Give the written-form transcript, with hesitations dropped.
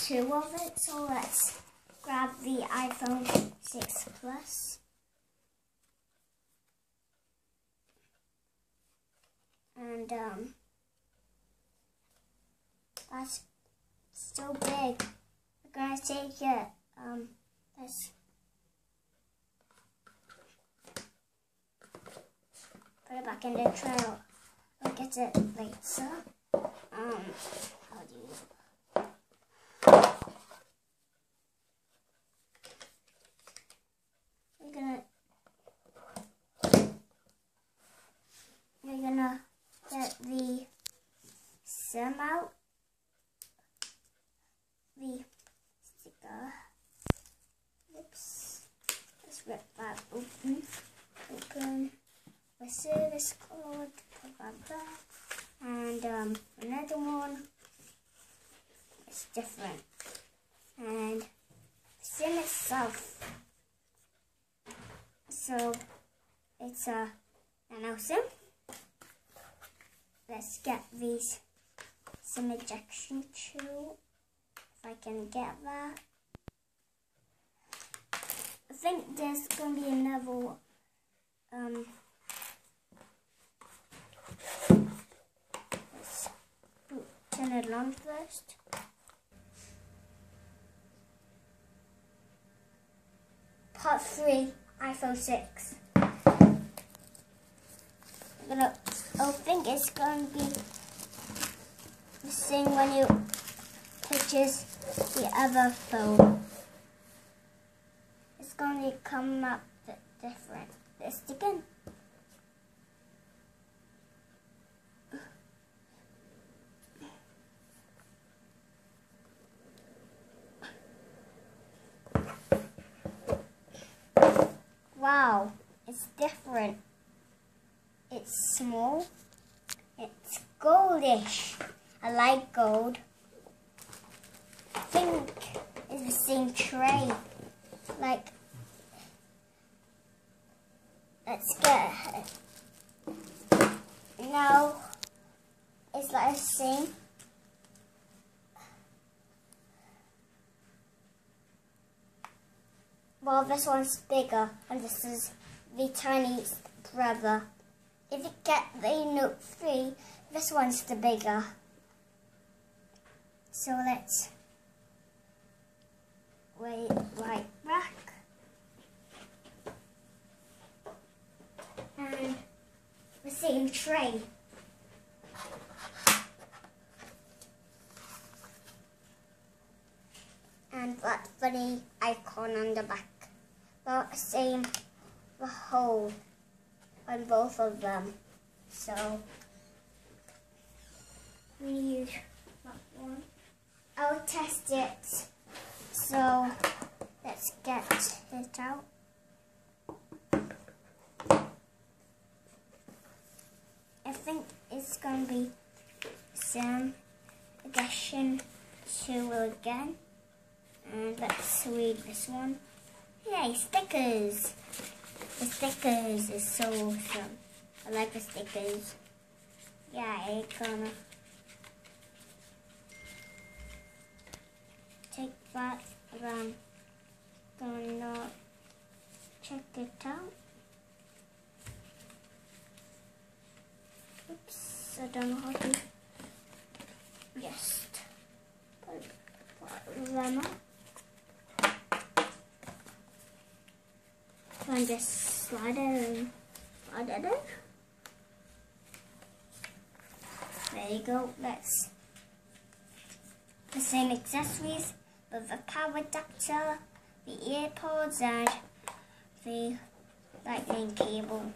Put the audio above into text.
two of it, so let's grab the iPhone 6 Plus. And that's so big. We're gonna take it. Let's put it back in the trail. We'll get it later. How do you? We're gonna get the SIM out, the sticker. Oops. Let's rip that open. Open the service code. Put that there. And another one. It's different. And the SIM itself. So it's a nano SIM. Let's get these SIM ejection tool, if I can get that. I think there's going to be another, let's turn it on first. Part 3, iPhone 6. I think it's going to be the same when you purchase the other phone. It's going to come up different. Let's begin. Wow, it's different. It's small. It's goldish. I like gold. I think it's the same tray. Like, let's get it. Now, it's like the same. Well, this one's bigger, and this is the tiny brother. If you get the Note 3, this one's the bigger. So let's wait right back. And the same tray. And that funny icon on the back. Well, same the hole on both of them. So we use that one. I'll test it. So let's get it out. I think it's going to be SIM ejection tool again. And let's read this one. Yay, stickers! The stickers is so awesome. I like the stickers. Yeah, I'm gonna take that and I'm gonna check it out. Oops, I don't know how to just put them up. And just slide it in. There you go. Let's the same accessories with the power adapter, the earpods, and the lightning cable.